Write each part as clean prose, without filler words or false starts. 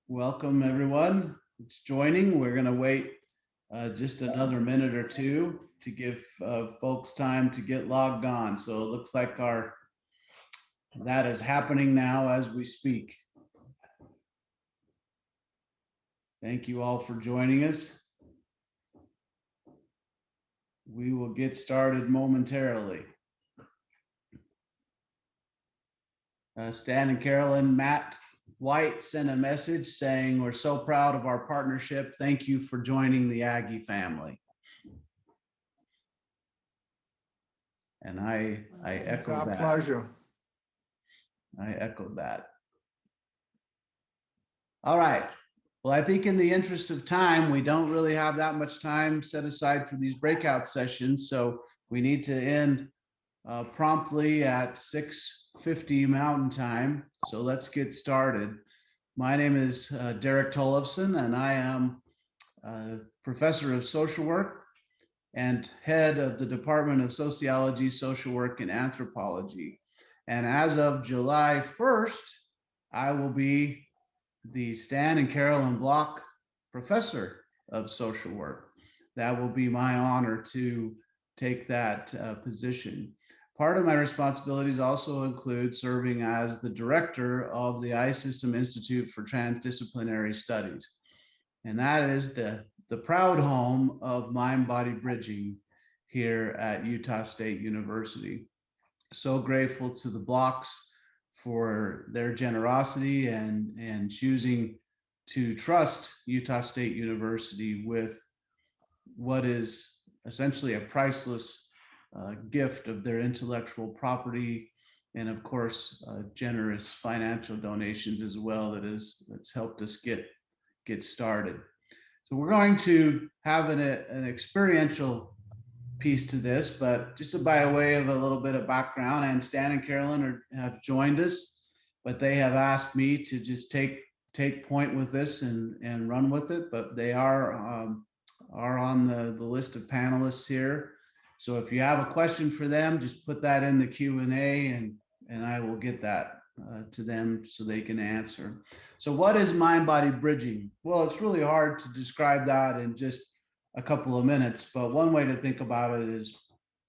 Welcome, everyone. It's joining. We're going to wait just another minute or two to give folks time to get logged on. So it looks like that is happening now as we speak. Thank you all for joining us. We will get started momentarily. Stan and Carolyn, Matt White sent a message saying, "We're so proud of our partnership. Thank you for joining the Aggie family." And I It's echo our that. pleasure. I echo that. All right. Well, I think in the interest of time, we don't really have that much time set aside for these breakout sessions. So we need to end promptly at 6:50 Mountain Time. So let's get started. My name is Derrik Tollefson, and I am a professor of social work and head of the Department of Sociology, Social Work, and Anthropology. And as of July 1st, I will be the Stan and Carolyn Block Professor of Social Work. That will be my honor to take that position. Part of my responsibilities also include serving as the director of the I-System Institute for Transdisciplinary Studies. And that is the proud home of mind-body bridging here at Utah State University. So grateful to the Blocks for their generosity and choosing to trust Utah State University with what is essentially a priceless gift of their intellectual property, and of course generous financial donations as well that's helped us get started. So we're going to have an experiential piece to this, but just by way of a little bit of background, and Stan and Carolyn have joined us, but they have asked me to just take point with this and run with it. But they are on the list of panelists here. So if you have a question for them, just put that in the Q&A and I will get that to them so they can answer. So what is mind-body bridging? Well, it's really hard to describe that in just a couple of minutes, but one way to think about it is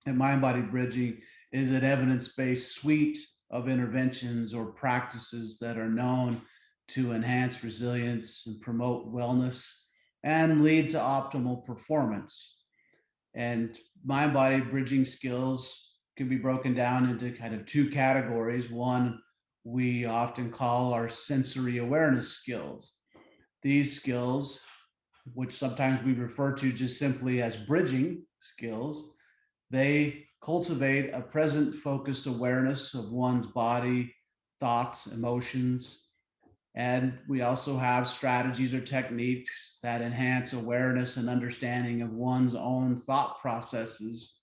that mind-body bridging is an evidence-based suite of interventions or practices that are known to enhance resilience and promote wellness and lead to optimal performance. And mind-body bridging skills can be broken down into kind of two categories. One we often call our sensory awareness skills. These skills, which sometimes we refer to just simply as bridging skills, they cultivate a present focused awareness of one's body, thoughts, emotions. And we also have strategies or techniques that enhance awareness and understanding of one's own thought processes,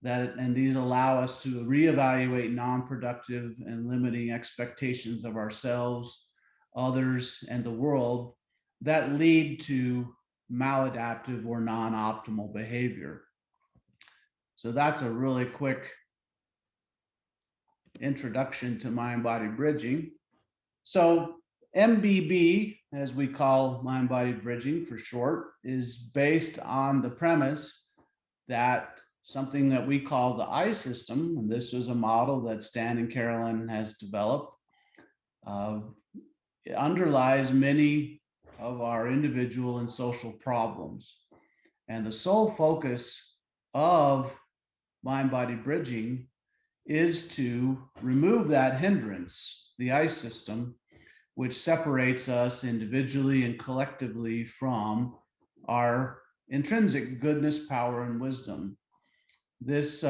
and these allow us to reevaluate non-productive and limiting expectations of ourselves, others, and the world that lead to maladaptive or non-optimal behavior. So that's a really quick introduction to mind-body bridging. So MBB, as we call mind-body bridging for short, is based on the premise that something that we call the I-System, and this was a model that Stan and Carolyn has developed, it underlies many of our individual and social problems. And the sole focus of mind-body bridging is to remove that hindrance, the I-System, which separates us individually and collectively from our intrinsic goodness, power, and wisdom. This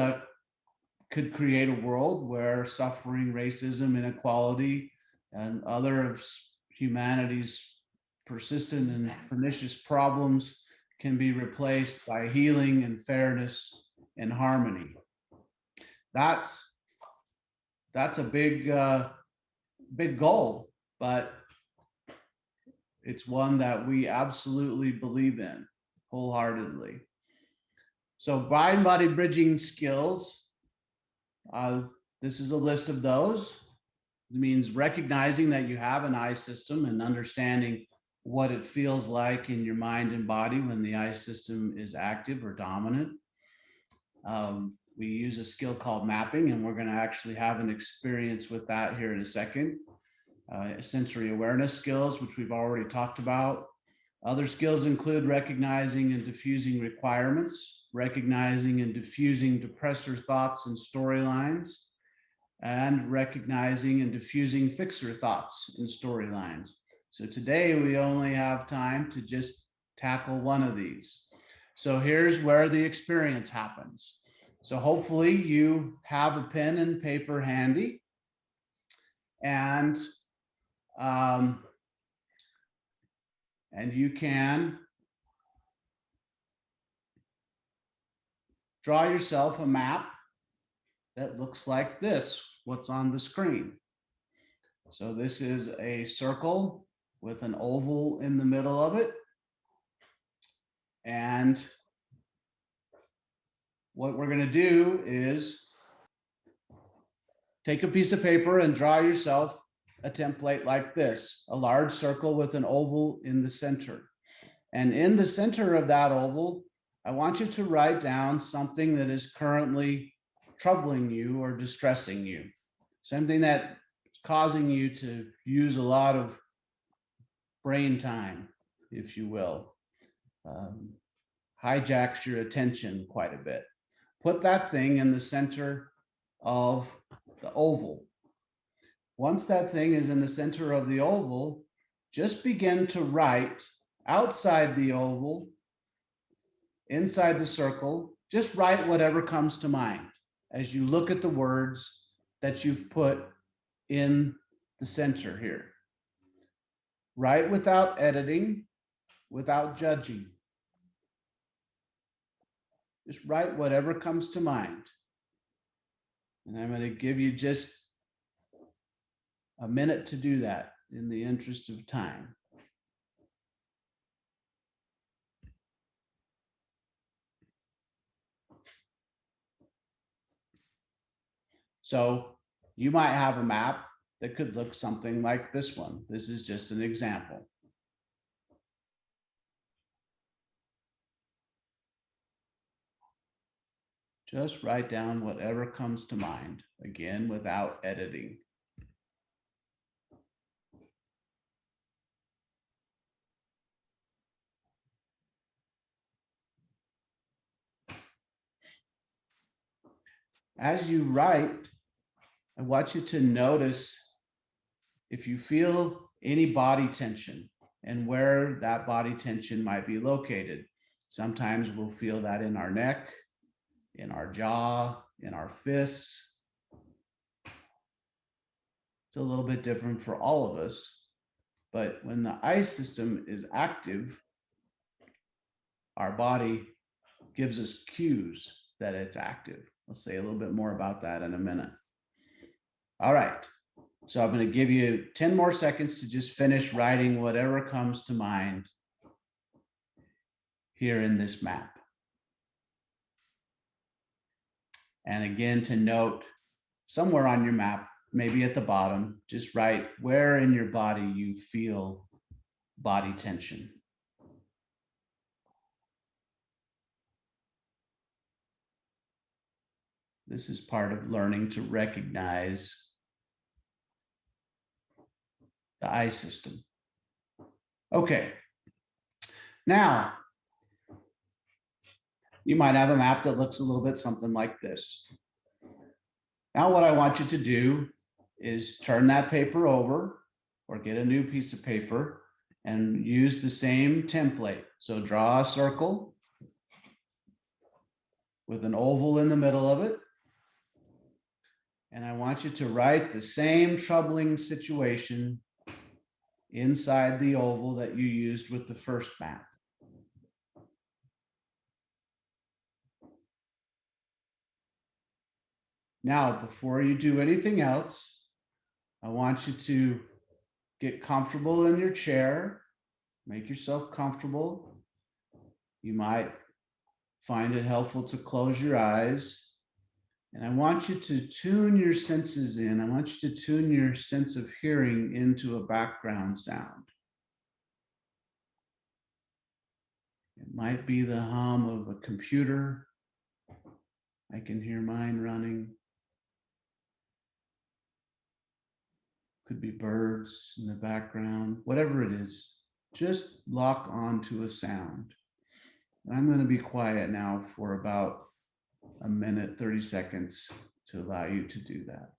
could create a world where suffering, racism, inequality, and other of humanity's persistent and pernicious problems can be replaced by healing and fairness and harmony. That's a big goal, but it's one that we absolutely believe in wholeheartedly. So mind-body bridging skills, this is a list of those. It means recognizing that you have an I-System and understanding what it feels like in your mind and body when the I system is active or dominant. We use a skill called mapping, and we're going to actually have an experience with that here in a second. Sensory awareness skills, which we've already talked about. Other skills include recognizing and diffusing requirements, recognizing and diffusing depressor thoughts and storylines, and recognizing and diffusing fixer thoughts and storylines. So today we only have time to just tackle one of these. So here's where the experience happens. So hopefully you have a pen and paper handy, and you can draw yourself a map that looks like this, what's on the screen. So this is a circle with an oval in the middle of it. And what we're going to do is take a piece of paper and draw yourself a template like this, a large circle with an oval in the center. And in the center of that oval, I want you to write down something that is currently troubling you or distressing you, something that's causing you to use a lot of brain time, if you will, hijacks your attention quite a bit. Put that thing in the center of the oval. Once that thing is in the center of the oval, just begin to write outside the oval, inside the circle, just write whatever comes to mind as you look at the words that you've put in the center here. Write without editing, without judging. Just write whatever comes to mind. And I'm going to give you just a minute to do that in the interest of time. So you might have a map that could look something like this one. This is just an example. Just write down whatever comes to mind, again, without editing. As you write, I want you to notice if you feel any body tension and where that body tension might be located. Sometimes we'll feel that in our neck, in our jaw, in our fists. It's a little bit different for all of us, but when the I system is active, our body gives us cues that it's active. I'll say a little bit more about that in a minute. All right. So I'm going to give you 10 more seconds to just finish writing whatever comes to mind here in this map. And again, to note, somewhere on your map, maybe at the bottom, just write where in your body you feel body tension. This is part of learning to recognize the I system. Okay. Now, you might have a map that looks a little bit something like this. Now, what I want you to do is turn that paper over or get a new piece of paper and use the same template. So draw a circle with an oval in the middle of it. And I want you to write the same troubling situation inside the oval that you used with the first map. Now, before you do anything else, I want you to get comfortable in your chair, make yourself comfortable. You might find it helpful to close your eyes. And I want you to tune your senses in. I want you to tune your sense of hearing into a background sound. Might be the hum of a computer. I can hear mine running. Could be birds in the background, whatever it is. Just lock onto a sound. And I'm going to be quiet now for about a minute, 30 seconds to allow you to do that.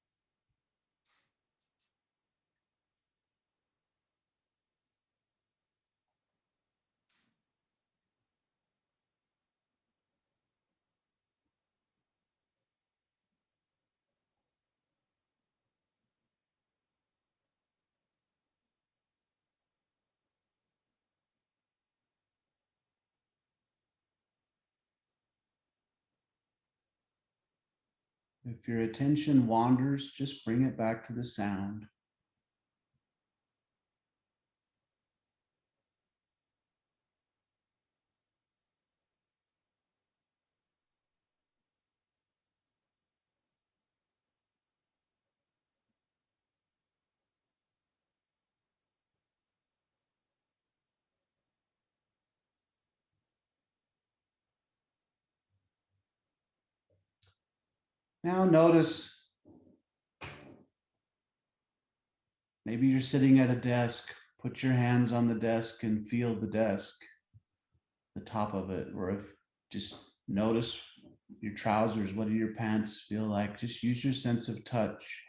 If your attention wanders, just bring it back to the sound. Now notice, maybe you're sitting at a desk. Put your hands on the desk and feel the desk, the top of it, or if just notice your trousers, what do your pants feel like? Just use your sense of touch.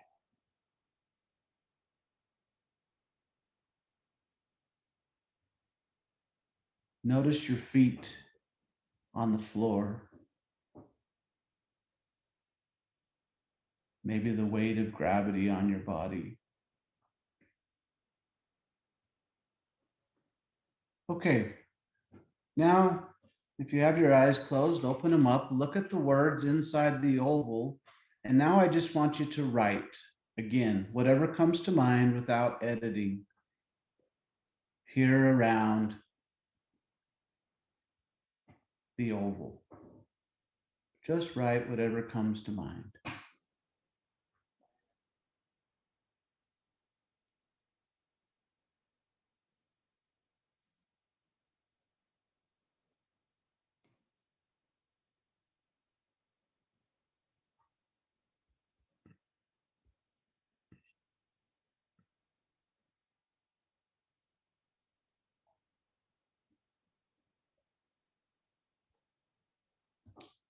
Notice your feet on the floor. Maybe the weight of gravity on your body. Okay, now if you have your eyes closed, open them up, look at the words inside the oval, and now I just want you to write, again, whatever comes to mind without editing. Here around the oval. Just write whatever comes to mind.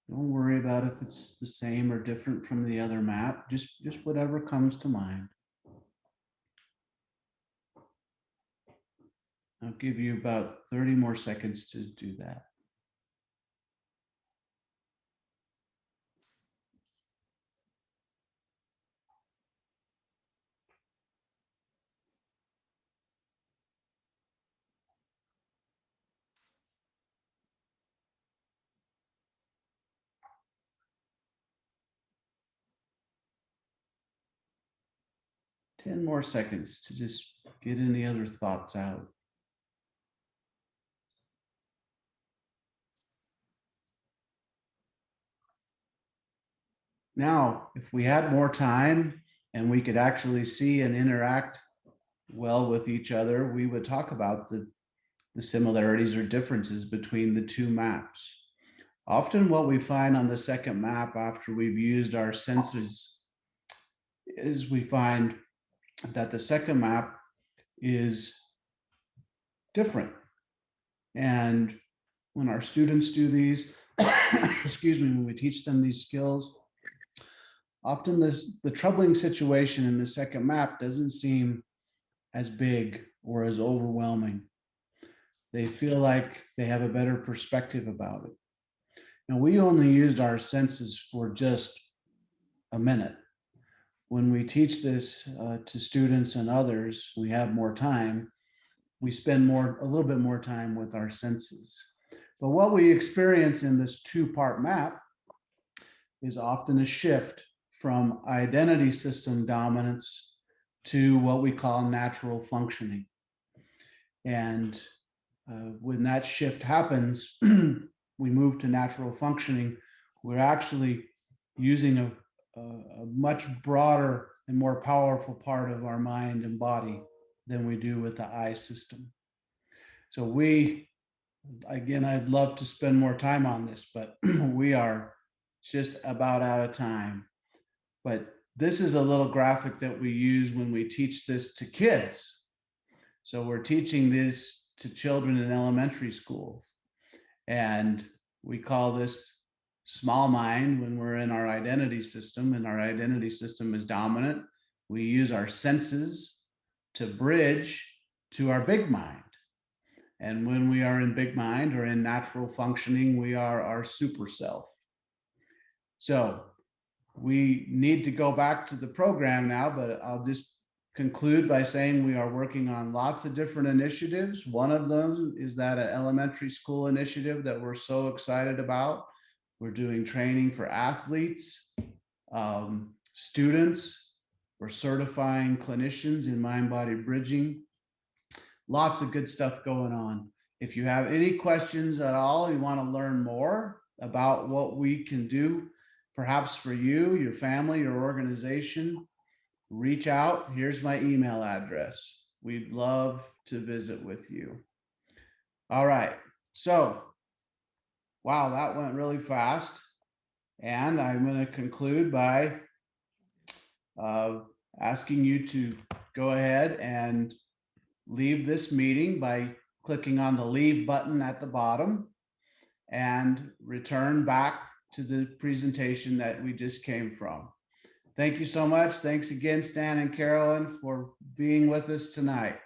Don't worry about if it's the same or different from the other map. Just whatever comes to mind. I'll give you about 30 more seconds to do that. Ten more seconds to just get any other thoughts out. Now, if we had more time and we could actually see and interact well with each other, we would talk about the similarities or differences between the two maps. Often what we find on the second map after we've used our senses is we find that the second map is different. And when our students do these, excuse me, when we teach them these skills, often the troubling situation in the second map doesn't seem as big or as overwhelming. They feel like they have a better perspective about it. And we only used our senses for just a minute. When we teach this to students and others, we have more time. We spend a little bit more time with our senses. But what we experience in this two-part map is often a shift from identity system dominance to what we call natural functioning. And when that shift happens, we move to natural functioning. We're actually using a much broader and more powerful part of our mind and body than we do with the eye system. So we Again, I'd love to spend more time on this, but we are just about out of time. But this is a little graphic that we use when we teach this to kids. So we're teaching this to children in elementary schools. And we call this small mind when we're in our identity system, and our identity system is dominant. We use our senses to bridge to our big mind. And when we are in big mind or in natural functioning, we are our super self. So we need to go back to the program now, but I'll just conclude by saying we are working on lots of different initiatives. One of them is that elementary school initiative that we're so excited about. We're doing training for athletes, students. We're certifying clinicians in mind-body bridging. Lots of good stuff going on. If you have any questions at all, you want to learn more about what we can do, perhaps for you, your family, your organization, reach out. Here's my email address. We'd love to visit with you. All right. So, wow, that went really fast. And I'm going to conclude by asking you to go ahead and leave this meeting by clicking on the leave button at the bottom and return back to the presentation that we just came from. Thank you so much. Thanks again, Stan and Carolyn, for being with us tonight.